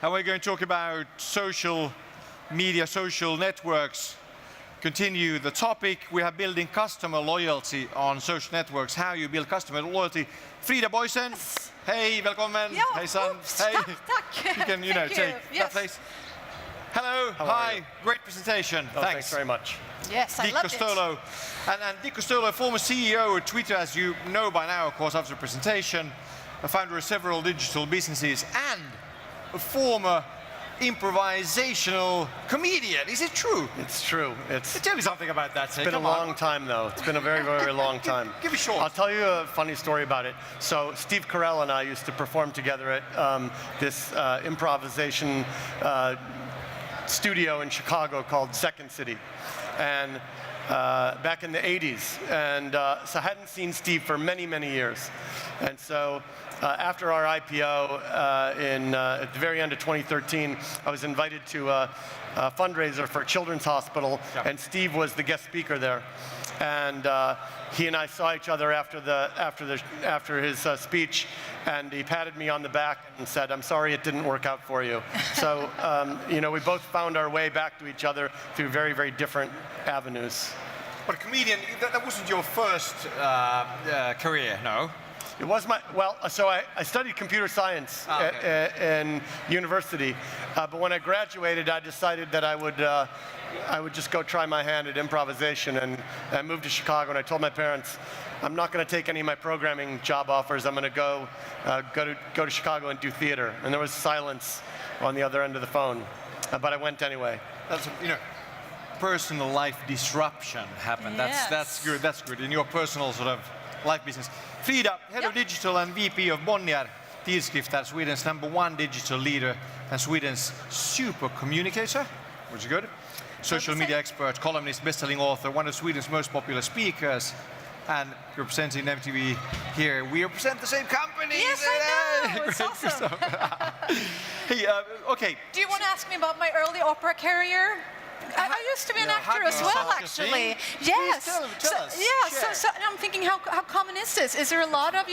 and we're going to talk about social media, social networks. Continue the topic. We are building customer loyalty on social networks. How you build customer loyalty. Frida, Boisen. Yes. Hey, welcome. Ja, Hey, son. Hey. Tack. You can, take that place. Hello. Hi. Great presentation. Thanks very much. Yes, I love Costolo. And Dick Costolo, former CEO of Twitter, as you know by now, of course, after the presentation, a founder of several digital businesses, and a former improvisational comedian. Is it true? It's true. Tell me something about that. It's been a long time, though. It's been a very, very long time. Give it short. I'll tell you a funny story about it. So Steve Carell and I used to perform together at this improvisation studio in Chicago called Second City, and back in the 80s. And so I hadn't seen Steve for many, many years. And so after our IPO at the very end of 2013, I was invited to a fundraiser for a children's hospital, and Steve was the guest speaker there. And he and I saw each other after his speech, and he patted me on the back and said, "I'm sorry it didn't work out for you." So we both found our way back to each other through very, very different avenues. But comedian, that wasn't your first career, no? It was so I studied computer science in university, but when I graduated, I decided that I would just go try my hand at improvisation, and I moved to Chicago, and I told my parents, I'm not going to take any of my programming job offers. I'm going to go to Chicago and do theater. And there was silence on the other end of the phone, but I went anyway. That's personal life disruption happened. Yes. That's good. That's good in your personal sort of life business. Frida, head of digital and VP of Bonnier Tidskrift, Sweden's #1 digital leader and Sweden's super communicator, which is good. Social media expert, columnist, best-selling author, one of Sweden's most popular speakers, and representing MTV here. We represent the same company. Yes, I know. It's awesome. Hey, okay. Do you want to ask me about my early opera career? I used to be an actor as well, actually. Yes. Tell us. Yeah. So I'm thinking, how common is this? Is there a lot of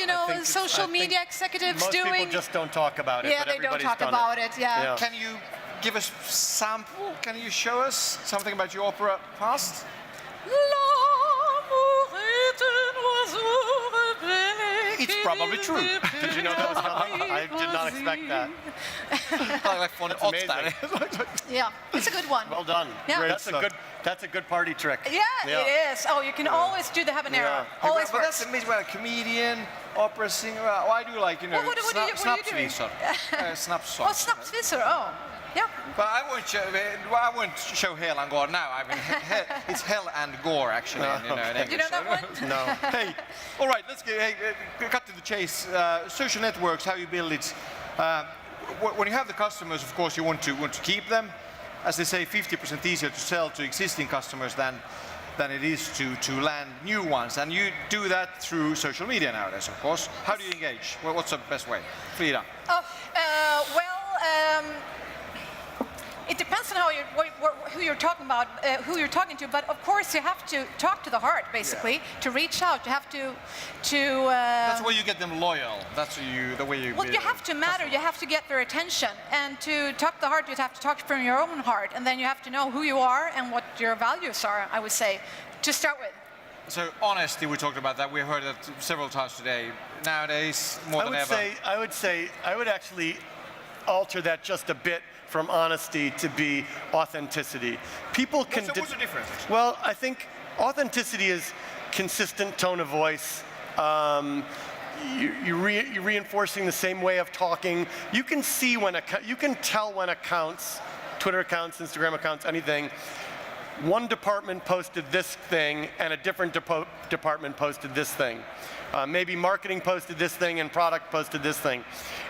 social media executives most doing? Most people just don't talk about it. Yeah, they don't talk about it. Yeah. Can you give us a sample? Can you show us something about your opera past? It's probably true. Did you know that was coming? I did not expect that. That's amazing. Yeah, it's a good one. Well done. Yeah. That's a good party trick. Yeah, it is. Oh, you can always do the habanero. Yeah. Always but works. that's amazing. Well, a comedian, opera singer. Why do what are you doing? snapsvisor? Snapsvisor. Oh, snapsvisor. Oh, yeah. But I won't show Hell and Gore now. I mean, it's Hell and Gore actually. You know that one? No. Hey, all right. Let's cut to the chase. Social networks, how you build it. When you have the customers, of course, you want to keep them. As they say, 50% easier to sell to existing customers than it is to land new ones. And you do that through social media nowadays, of course. How do you engage? Well, what's the best way? Frida. It depends on who you're talking about, who you're talking to. But of course, you have to talk to the heart, basically, to reach out. You have to. That's where you get them loyal. That's the way you. Well, you have to matter. You have to get their attention, and to talk to the heart, you have to talk from your own heart, and then you have to know who you are and what your values are. I would say, to start with. So honesty, we talked about that. We heard that several times today. Nowadays, more than ever. I would actually alter that just a bit from honesty to be authenticity. People can. What's the difference? Well, I think authenticity is consistent tone of voice. You're reinforcing the same way of talking. You can see you can tell when accounts, Twitter accounts, Instagram accounts, anything. One department posted this thing, and a different department posted this thing. Maybe marketing posted this thing and product posted this thing.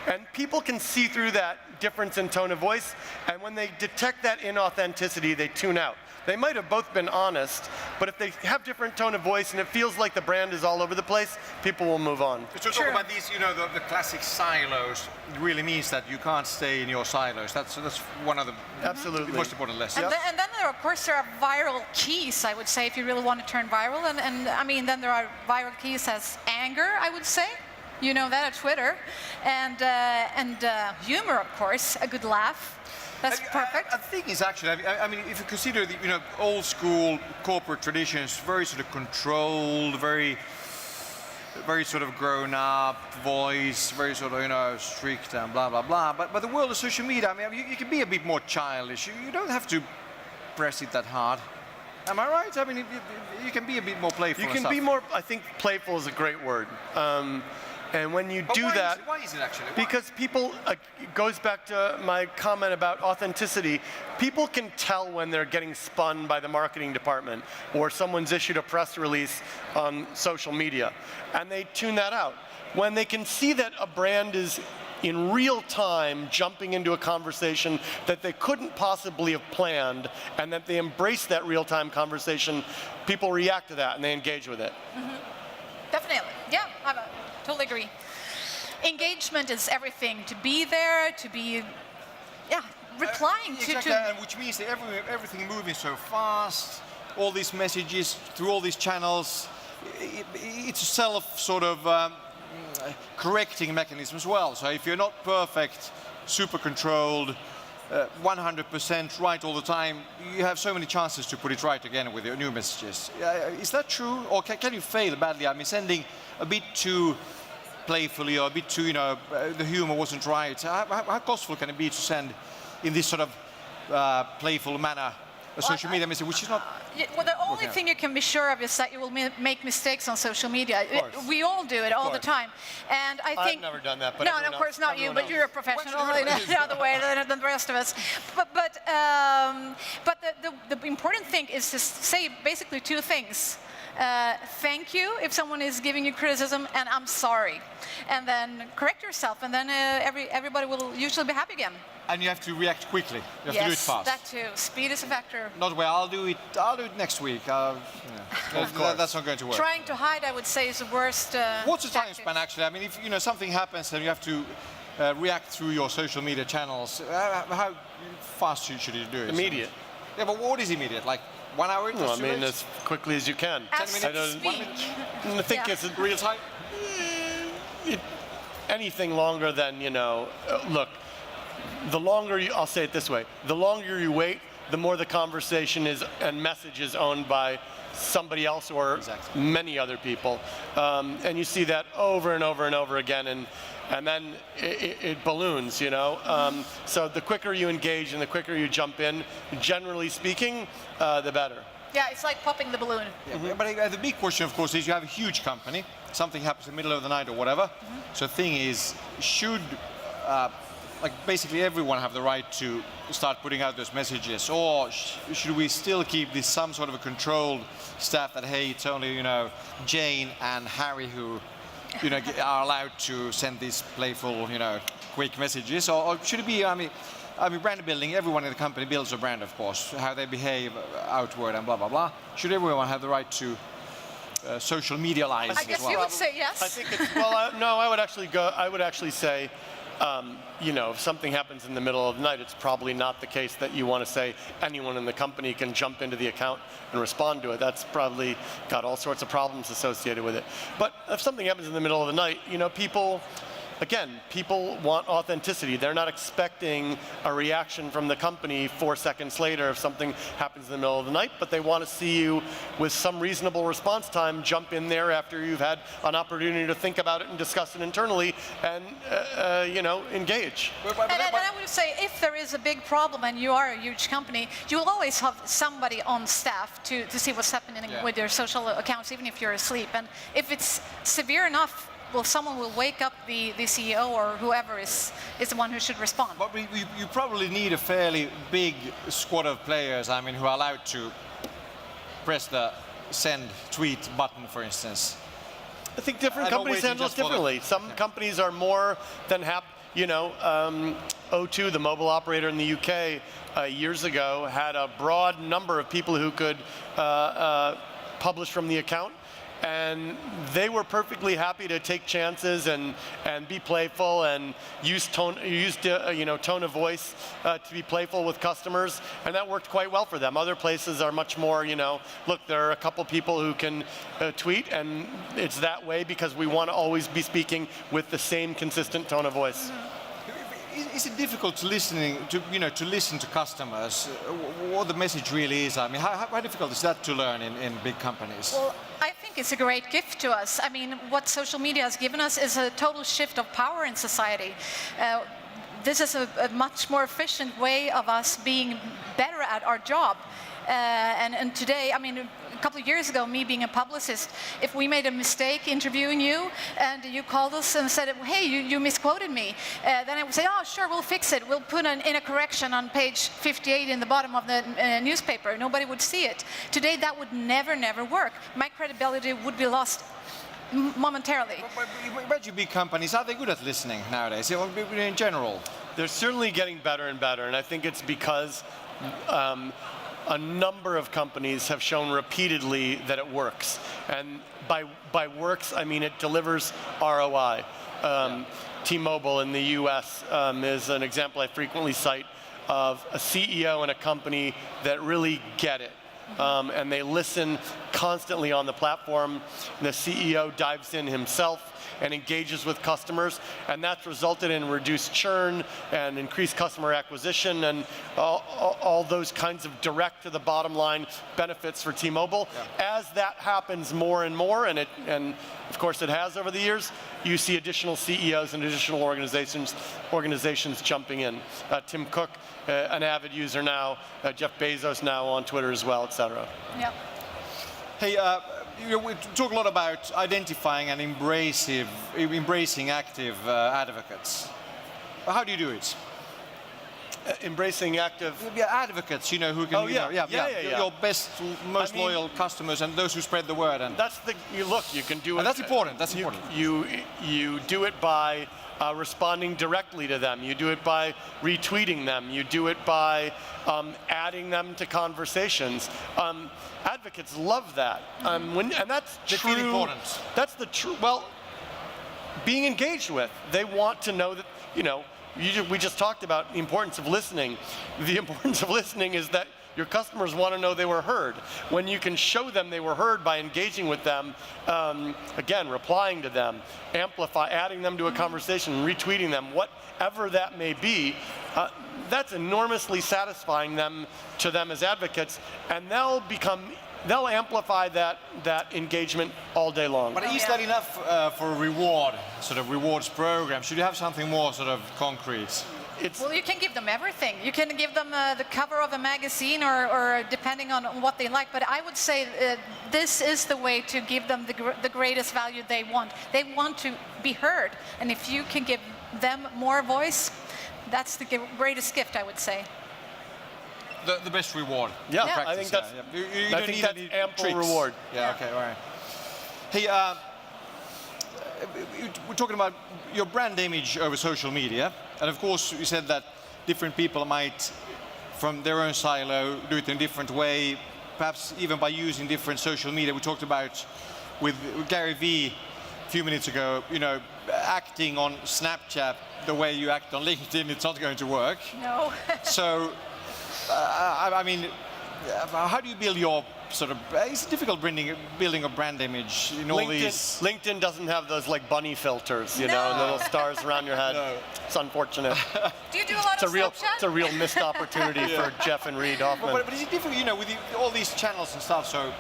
And people can see through that difference in tone of voice, and when they detect that inauthenticity, they tune out. They might have both been honest, but if they have different tone of voice and it feels like the brand is all over the place, people will move on. So talk about these, the classic silos. It really means that you can't stay in your silos. That's one of the most important lessons. And then there are viral keys, I would say, if you really want to turn viral. And I mean, then there are viral keys as anger, I would say. You know that at Twitter. And humor, of course, a good laugh. That's perfect. The thing is, actually, I mean, if you consider the old school corporate traditions, very sort of controlled, very sort of grown up voice, very sort of strict and blah blah blah. But the world of social media, I mean, you can be a bit more childish. You don't have to press it that hard. Am I right? I mean, you can be a bit more playful. You can be more. I think playful is a great word. And when you do that, why is it actually? Why? Because people, it goes back to my comment about authenticity. People can tell when they're getting spun by the marketing department or someone's issued a press release on social media, and they tune that out. When they can see that a brand is in real time jumping into a conversation that they couldn't possibly have planned, and that they embrace that real time conversation, people react to that and they engage with it. Mm-hmm. Definitely, yeah, I totally agree. Engagement is everything. To be there, to be, replying exactly, to. and which means that everything moving so fast, all these messages through all these channels, it's a self sort of correcting mechanism as well. So if you're not perfect, super controlled, 100% right all the time, you have so many chances to put it right again with your new messages. Is that true? Or can you fail badly? I mean, sending a bit too playfully or a bit too, the humor wasn't right. How costful can it be to send in this sort of playful manner a social media message, which is not... Well, the only thing you can be sure of is that you will make mistakes on social media. We all do it all the time. And I think... I've never done that, but no, of course not you, but you're a professional in the other way than the rest of us. But the important thing is to say basically two things. Thank you if someone is giving you criticism, and I'm sorry. And then correct yourself, and then everybody will usually be happy again. And you have to react quickly. You have to do it fast. That too. Speed is a factor. Not well. I'll do it next week. Of course. That's not going to work. Trying to hide, I would say, is the worst. What's the time span actually? I mean, if something happens and you have to react through your social media channels, how fast should you do it? Immediate. Yeah, but what is immediate? Like 1 hour? No, I mean, as quickly as you can. 10 minutes. I think it's real time. Anything longer than, look, the longer I'll say it this way, the longer you wait, the more the conversation is and message is owned by somebody else or many other people. And you see that over and over and over again, and then it balloons, So the quicker you engage and the quicker you jump in, generally speaking, the better. Yeah, it's like popping the balloon. Yeah, but the big question, of course, is you have a huge company, something happens in the middle of the night or whatever. So the thing is, should basically everyone have the right to start putting out those messages, or should we still keep this some sort of a controlled staff that, hey, it's only Jane and Harry who are allowed to send these playful quick messages, or should it be? I mean, brand building, everyone in the company builds a brand, of course, how they behave outward and blah blah blah. Should everyone have the right to social medialize? I guess you would say yes. I think it's no. I would actually say. If something happens in the middle of the night, it's probably not the case that you want to say anyone in the company can jump into the account and respond to it. That's probably got all sorts of problems associated with it. But if something happens in the middle of the night, people want authenticity. They're not expecting a reaction from the company 4 seconds later if something happens in the middle of the night, but they want to see you with some reasonable response time jump in there after you've had an opportunity to think about it and discuss it internally and, engage. And I would say if there is a big problem and you are a huge company, you will always have somebody on staff to see what's happening with your social accounts, even if you're asleep. And if it's severe enough, someone will wake up the CEO or whoever is the one who should respond. But you probably need a fairly big squad of players, I mean, who are allowed to press the send tweet button, for instance. I think different companies handle it differently. Some companies are more than happy. O2, the mobile operator in the UK, years ago had a broad number of people who could publish from the account. and they were perfectly happy to take chances and be playful and use tone of voice to be playful with customers, and that worked quite well for them. Other places are much more, look, there are a couple people who can tweet, and it's that way because we want to always be speaking with the same consistent tone of voice. Is it difficult to listen to customers? What the message really is? I mean, how difficult is that to learn in big companies? Well, I think it's a great gift to us. I mean, what social media has given us is a total shift of power in society. This is a much more efficient way of us being better at our job. And today, I mean, a couple of years ago, me being a publicist, if we made a mistake interviewing you and you called us and said, hey, you misquoted me, then I would say, oh, sure, we'll fix it. We'll put in a correction on page 58 in the bottom of the newspaper. Nobody would see it. Today, that would never work. My credibility would be lost momentarily. But you big companies, are they good at listening nowadays, in general? They're certainly getting better and better, and I think it's because a number of companies have shown repeatedly that it works. And by works, I mean it delivers ROI. T-Mobile in the US is an example I frequently cite of a CEO in a company that really get it. And they listen constantly on the platform. The CEO dives in himself and engages with customers, and that's resulted in reduced churn and increased customer acquisition and all those kinds of direct to the bottom line benefits for T-Mobile. Yeah. As that happens more and more, and of course it has over the years, you see additional CEOs and additional organizations jumping in. Tim Cook, an avid user now, Jeff Bezos now on Twitter as well, etc. Yep. Hey, we talk a lot about identifying and embracing active advocates. How do you do it? Embracing active advocates, who can, your best, most loyal customers and those who spread the word. And that's you can do it. And that's important. That's important. You do it by responding directly to them. You do it by retweeting them. You do it by adding them to conversations. Advocates love that, and that's true. Really important. That's the true. Well, being engaged with, they want to know that we just talked about the importance of listening. The importance of listening is that your customers want to know they were heard. When you can show them they were heard by engaging with them, again, replying to them, adding them to a conversation, retweeting them, whatever that may be, that's enormously satisfying to them as advocates, and they'll amplify that engagement all day long. But is that enough for a rewards program? Should you have something more concrete? Well, you can give them everything. You can give them the cover of a magazine or depending on what they like. But I would say this is the way to give them the greatest value they want. They want to be heard. And if you can give them more voice, that's the greatest gift, I would say. The best reward. Yeah, practice, I think that's, you I think that's ample tricks. Reward. Yeah, okay, all right. Hey, we're talking about your brand image over social media. And of course, you said that different people might, from their own silo, do it in a different way, perhaps even by using different social media. We talked about with Gary Vee a few minutes ago, acting on Snapchat the way you act on LinkedIn, it's not going to work. No. So, I mean, how do you build your it's difficult building a brand image in all these. LinkedIn doesn't have those bunny filters, little stars around your head. No. It's unfortunate. Do you do a lot of Snapchat? It's a real missed opportunity for Jeff and Reid Hoffman. But is it difficult, with all these channels and stuff? So,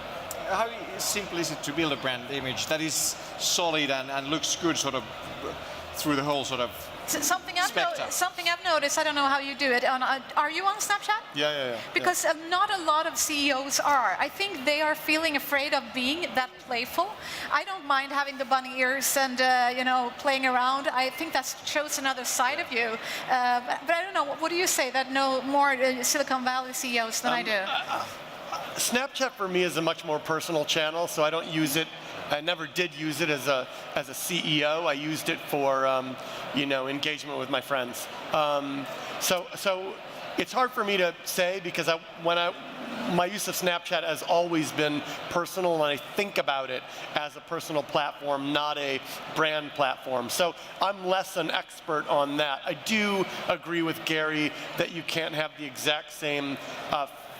how simple is it to build a brand image that is solid and looks good, through the whole Something I've noticed, I don't know how you do it. Are you on Snapchat? Yeah. Because not a lot of CEOs are. I think they are feeling afraid of being that playful. I don't mind having the bunny ears and playing around. I think that shows another side of you. But I don't know. What do you say that know more Silicon Valley CEOs than I do? Snapchat for me is a much more personal channel, so I don't use it. I never did use it as a CEO. I used it for engagement with my friends. So it's hard for me to say because my use of Snapchat has always been personal, and I think about it as a personal platform, not a brand platform. So I'm less an expert on that. I do agree with Gary that you can't have the exact same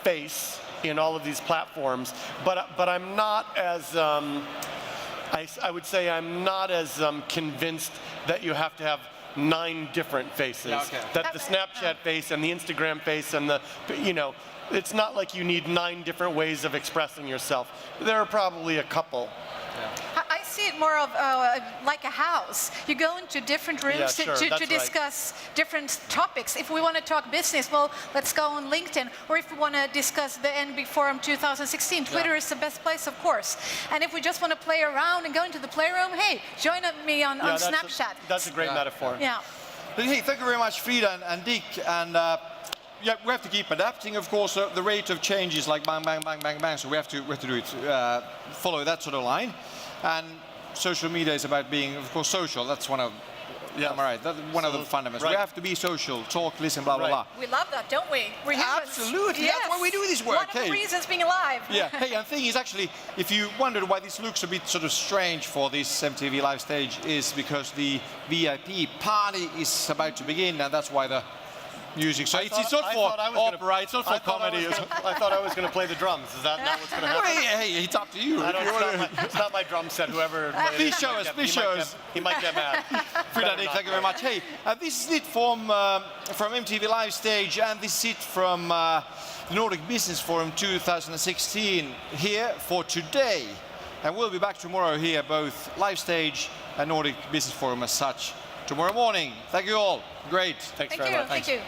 face in all of these platforms, but I'm not as I would say I'm not as convinced that you have to have 9 different faces. Yeah, okay. That the Snapchat face and the Instagram face and the, it's not like you need 9 different ways of expressing yourself. There are probably a couple. I see it more of like a house. You go into different rooms to discuss different topics. If we want to talk business, well, let's go on LinkedIn. Or if we want to discuss the NB Forum 2016, Twitter is the best place, of course. And if we just want to play around and go into the playroom, hey, join me on Snapchat. That's a great metaphor. Yeah. But hey, thank you very much, Frida and Dick. And yeah, we have to keep adapting, of course. The rate of change is like bang, bang, bang, bang, bang. So we have to do it, follow that sort of line. And social media is about being, of course, social. That's one of, am I right? That's one of the fundamentals. Right. We have to be social, talk, listen, blah, blah, blah. We love that, don't we? We're humans. Absolutely, Yes. that's why we do this work. One of the reasons being alive. Yeah, hey, and the thing is actually, if you wondered why this looks a bit sort of strange for this MTV live stage, is because the VIP party is about to begin, and that's why the music. So it's not for opera, it's not for comedy. I thought I was going to play the drums. Is that not what's going to happen? Hey, it's up to you. It's not my drum set. Whoever. Please show us. He might get mad. Frida, Nick, thank you very much. Hey, this is it from MTV Live Stage, and this is it from the Nordic Business Forum 2016 here for today. And we'll be back tomorrow here, both Live Stage and Nordic Business Forum as such, tomorrow morning. Thank you all. Great. Thanks very much. Thank you.